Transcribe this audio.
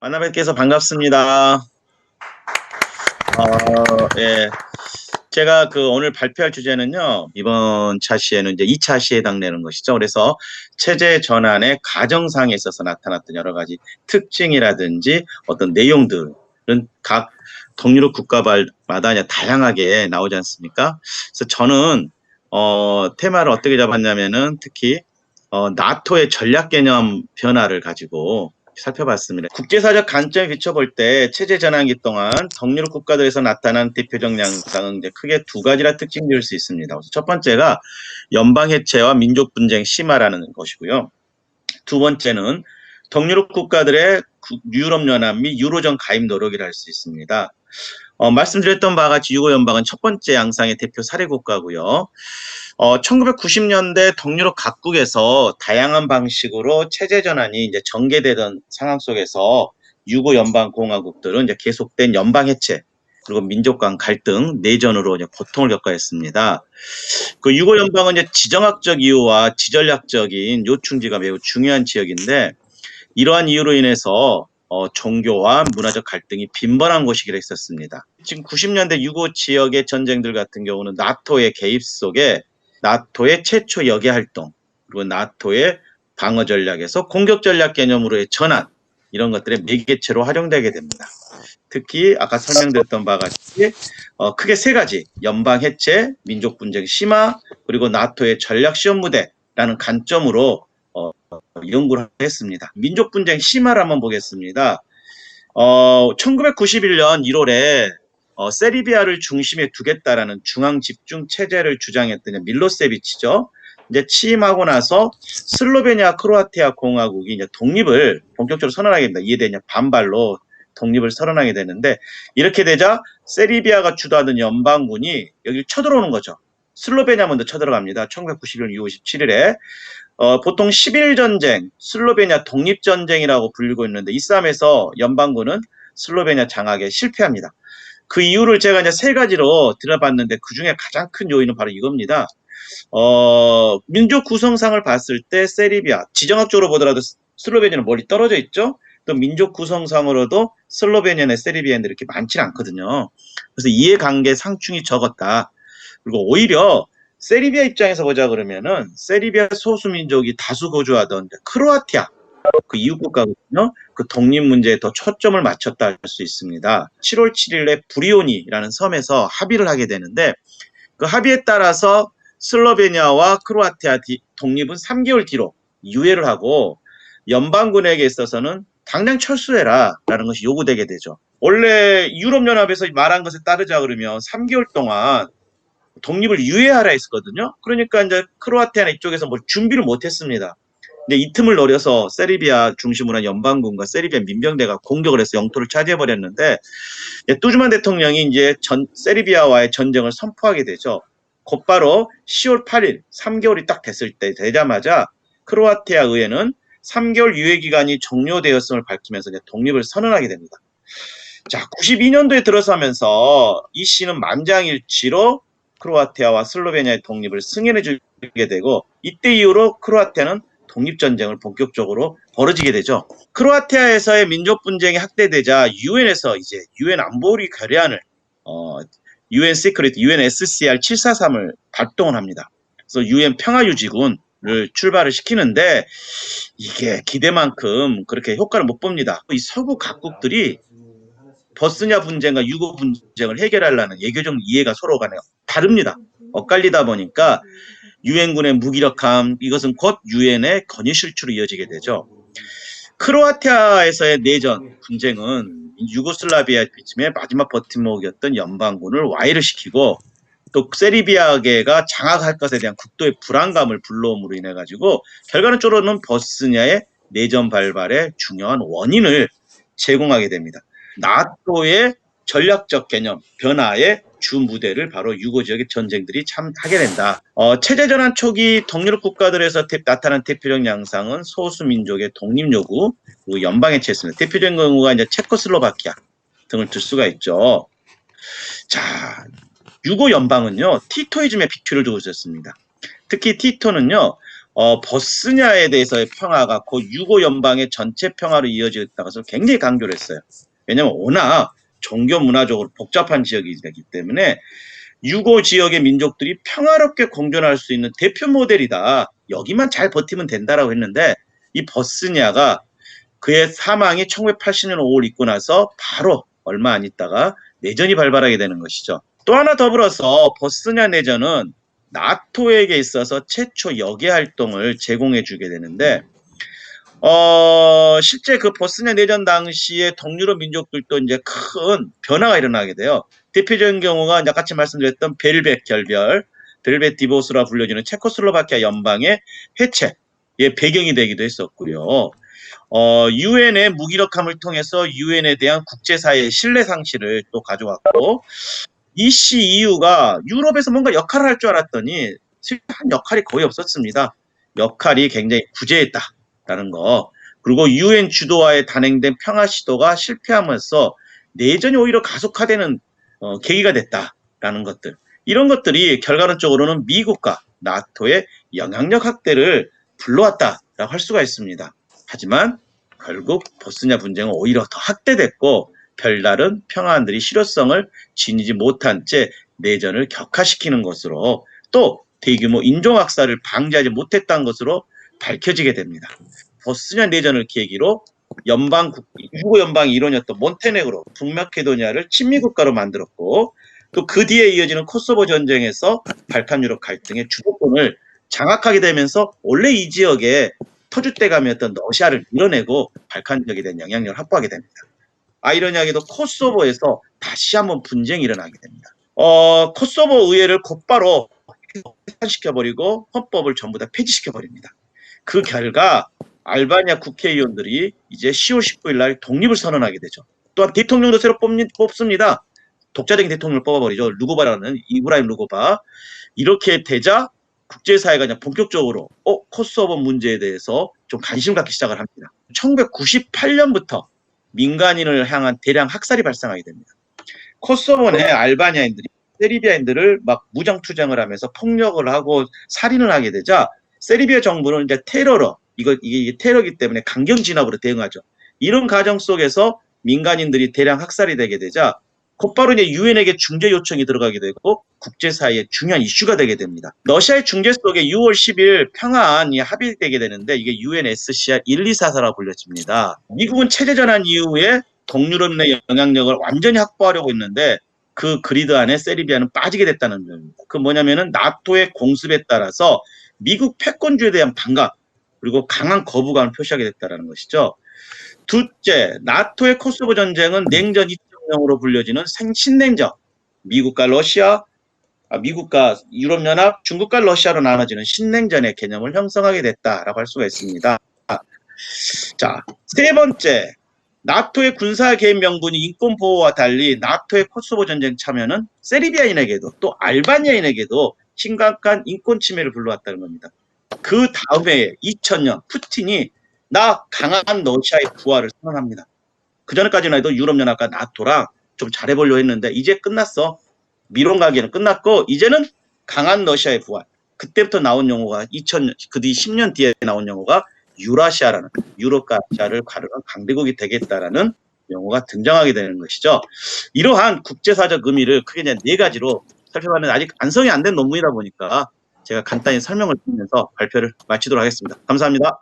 만나 뵙게 해서 반갑습니다. 예. 제가 오늘 발표할 주제는요, 이번 차시에는 이제 2차 시에 해당되는 것이죠. 그래서 체제 전환의 과정상에 있어서 나타났던 여러 가지 특징이라든지 어떤 내용들은 각 동유럽 국가마다 이제 다양하게 나오지 않습니까? 그래서 저는 테마를 어떻게 잡았냐면은 특히 나토의 전략 개념 변화를 가지고 살펴봤습니다. 국제사적 관점에 비춰볼 때 체제 전환기 동안 동유럽 국가들에서 나타난 대표적 양상은 이제 크게 두 가지라 특징지을 수 있습니다. 첫 번째가 연방 해체와 민족 분쟁 심화라는 것이고요. 두 번째는 동유럽 국가들의 유럽 연합 및 유로존 가입 노력이라 할 수 있습니다. 말씀드렸던 바와 같이 유고 연방은 첫 번째 양상의 대표 사례 국가고요. 1990년대 동유럽 각국에서 다양한 방식으로 체제 전환이 이제 전개되던 상황 속에서 유고 연방 공화국들은 이제 계속된 연방 해체 그리고 민족 간 갈등, 내전으로 이제 고통을 겪어야 했습니다. 그 유고 연방은 이제 지정학적 이유와 지전략적인 요충지가 매우 중요한 지역인데 이러한 이유로 인해서 종교와 문화적 갈등이 빈번한 곳이기도 했었습니다. 지금 90년대 유고 지역의 전쟁들 같은 경우는 나토의 개입 속에 나토의 최초 역외 활동 그리고 나토의 방어 전략에서 공격 전략 개념으로의 전환 이런 것들의 매개체로 활용되게 됩니다. 특히 아까 설명드렸던 바와 같이 크게 세 가지 연방 해체, 민족 분쟁 심화 그리고 나토의 전략 시험 무대라는 관점으로 연구를 했습니다. 민족 분쟁 심화를 한번 보겠습니다. 1991년 1월에 세르비아를 중심에 두겠다라는 중앙 집중 체제를 주장했던 밀로세비치죠. 이제 취임하고 나서 슬로베니아 크로아티아 공화국이 이제 독립을 본격적으로 선언하게 됩니다. 이해되냐 반발로 독립을 선언하게 되는데 이렇게 되자 세르비아가 주도하던 연방군이 여기를 쳐들어오는 거죠. 슬로베니아 먼저 쳐들어갑니다. 1991년 6월 17일에 보통 11 전쟁, 슬로베니아 독립전쟁이라고 불리고 있는데 이 싸움에서 연방군은 슬로베니아 장악에 실패합니다. 그 이유를 제가 이제 세 가지로 들어봤는데 그 중에 가장 큰 요인은 바로 이겁니다. 민족 구성상을 봤을 때 세르비아, 지정학적으로 보더라도 슬로베니아는 멀리 떨어져 있죠. 또 민족 구성상으로도 슬로베니아나 세르비아인데 이렇게 많지는 않거든요. 그래서 이해관계 상충이 적었다. 그리고 오히려 세르비아 입장에서 보자 그러면은 세르비아 소수민족이 다수 거주하던 크로아티아 그 이웃 국가거든요. 그 독립 문제에 더 초점을 맞췄다 할 수 있습니다. 7월 7일에 브리오니라는 섬에서 합의를 하게 되는데 그 합의에 따라서 슬로베니아와 크로아티아 독립은 3개월 뒤로 유예를 하고 연방군에게 있어서는 당장 철수해라 라는 것이 요구되게 되죠. 원래 유럽연합에서 말한 것에 따르자 그러면 3개월 동안 독립을 유예하라 했었거든요. 그러니까 이제 크로아티아나 이쪽에서 뭐 준비를 못했습니다. 근데 이 틈을 노려서 세르비아 중심으로 한 연방군과 세르비아 민병대가 공격을 해서 영토를 차지해버렸는데 뚜즈만 대통령이 이제 세르비아와의 전쟁을 선포하게 되죠. 곧바로 10월 8일 3개월이 딱 됐을 때 되자마자 크로아티아 의회는 3개월 유예 기간이 종료되었음을 밝히면서 이제 독립을 선언하게 됩니다. 자, 92년도에 들어서면서 이 씨는 만장일치로 크로아티아와 슬로베니아의 독립을 승인해 주게 되고 이때 이후로 크로아티아는 독립전쟁을 본격적으로 벌어지게 되죠. 크로아티아에서의 민족 분쟁이 확대되자 유엔에서 이제 유엔 안보리 결의안을 UN 시크릿 UNSCR 743을 발동을 합니다. 그래서 유엔 평화유지군을 출발을 시키는데 이게 기대만큼 그렇게 효과를 못 봅니다. 이 서구 각국들이 버스냐 분쟁과 유고 분쟁을 해결하려는 예교적 이해가 서로 간에 다릅니다. 엇갈리다 보니까 유엔군의 무기력함 이것은 곧 유엔의 건의 실추로 이어지게 되죠. 크로아티아에서의 내전 분쟁은 유고슬라비아 비침의 마지막 버팀목이었던 연방군을 와해를 시키고 또 세르비아계가 장악할 것에 대한 국도의 불안감을 불러옴으로 인해 가지고 결과적으로는 버스냐의 내전 발발의 중요한 원인을 제공하게 됩니다. 나토의 전략적 개념 변화의 주 무대를 바로 유고 지역의 전쟁들이 참 하게 된다. 체제 전환 초기 동유럽 국가들에서 나타난 대표적 양상은 소수 민족의 독립 요구 그리고 연방 해체였습니다. 대표적인 경우가 이제 체코슬로바키아 등을 들 수가 있죠. 자, 유고 연방은요 티토이즘에 비추를 두고 있었습니다. 특히 티토는요 버스냐에 대해서의 평화가 곧 유고 연방의 전체 평화로 이어지겠다고 해서 굉장히 강조를 했어요. 왜냐하면 워낙 종교 문화적으로 복잡한 지역이기 때문에 유고 지역의 민족들이 평화롭게 공존할 수 있는 대표 모델이다. 여기만 잘 버티면 된다라고 했는데 이 버스냐가 그의 사망이 1980년 5월 있고 나서 바로 얼마 안 있다가 내전이 발발하게 되는 것이죠. 또 하나 더불어서 버스냐 내전은 나토에게 있어서 최초 역외 활동을 제공해 주게 되는데 실제 그 버스냐 내전 당시에 동유럽 민족들도 이제 큰 변화가 일어나게 돼요. 대표적인 경우가 같이 말씀드렸던 벨벳 결별, 벨벳 디보스라 불려지는 체코슬로바키아 연방의 해체의 배경이 되기도 했었고요. 유엔의 무기력함을 통해서 유엔에 대한 국제사회의 신뢰 상실을 또 가져왔고, ECEU가 유럽에서 뭔가 역할을 할 줄 알았더니 실제한 역할이 거의 없었습니다. 역할이 굉장히 구제했다라는 거. 그리고 유엔 주도하에 단행된 평화 시도가 실패하면서 내전이 오히려 가속화되는 계기가 됐다라는 것들. 이런 것들이 결과론적으로는 미국과 나토의 영향력 확대를 불러왔다라고 할 수가 있습니다. 하지만 결국 버스냐 분쟁은 오히려 더 확대됐고 별다른 평화안들이 실효성을 지니지 못한 채 내전을 격화시키는 것으로 또 대규모 인종학살을 방지하지 못했다는 것으로 밝혀지게 됩니다. 버스냐 내전을 계기로 유고 연방의 일원이었던 몬테네그로, 북마케도니아를 친미국가로 만들었고 또 그 뒤에 이어지는 코소보 전쟁에서 발칸 유럽 갈등의 주도권을 장악하게 되면서 원래 이 지역에 터줏대감이었던 러시아를 밀어내고 발칸 지역에 대한 영향력을 확보하게 됩니다. 아이러니하게도 코소보에서 다시 한번 분쟁이 일어나게 됩니다. 코소보 의회를 곧바로 해산시켜버리고 헌법을 전부 다 폐지시켜버립니다. 그 결과 알바니아 국회의원들이 이제 10월 19일 날 독립을 선언하게 되죠. 또한 대통령도 새로 뽑습니다. 독자적인 대통령을 뽑아버리죠. 루고바라는 이브라임 루고바. 이렇게 되자 국제사회가 그냥 본격적으로 코소보 문제에 대해서 좀 관심을 갖기 시작을 합니다. 1998년부터 민간인을 향한 대량 학살이 발생하게 됩니다. 코소보 내 알바니아인들이 세르비아인들을 막 무장투쟁을 하면서 폭력을 하고 살인을 하게 되자 세르비아 정부는 이제 테러로 이게 테러기 때문에 강경 진압으로 대응하죠. 이런 과정 속에서 민간인들이 대량 학살이 되게 되자 곧바로 이제 유엔에게 중재 요청이 들어가게 되고 국제사회의 중요한 이슈가 되게 됩니다. 러시아의 중재 속에 6월 10일 평화안이 합의되게 되는데 이게 UNSCR 1244라고 불려집니다. 미국은 체제 전환 이후에 동유럽 내 영향력을 완전히 확보하려고 했는데 그 그리드 안에 세르비아는 빠지게 됐다는 점입니다. 그 뭐냐면은 나토의 공습에 따라서 미국 패권주의에 대한 반감 그리고 강한 거부감을 표시하게 됐다는 것이죠. 둘째, 나토의 코소보 전쟁은 냉전 2.0으로 불려지는 신냉전, 미국과 유럽연합, 중국과 러시아로 나눠지는 신냉전의 개념을 형성하게 됐다라고 할 수가 있습니다. 자, 세 번째, 나토의 군사 개입 명분이 인권 보호와 달리 나토의 코소보 전쟁 참여는 세르비아인에게도 또 알바니아인에게도 심각한 인권 침해를 불러왔다는 겁니다. 그 다음에 2000년 푸틴이 나 강한 러시아의 부활을 선언합니다. 그전까지는 해도 유럽연합과 나토랑 좀 잘해보려고 했는데 이제 끝났어. 미론 가기는 끝났고 이제는 강한 러시아의 부활. 그때부터 나온 용어가 그 뒤 10년 뒤에 나온 용어가 유라시아라는 유럽과 아시아를 가르는 강대국이 되겠다라는 용어가 등장하게 되는 것이죠. 이러한 국제사적 의미를 크게 그냥 네 가지로 살펴봤는데 아직 완성이 안 된 논문이다 보니까 제가 간단히 설명을 드리면서 발표를 마치도록 하겠습니다. 감사합니다.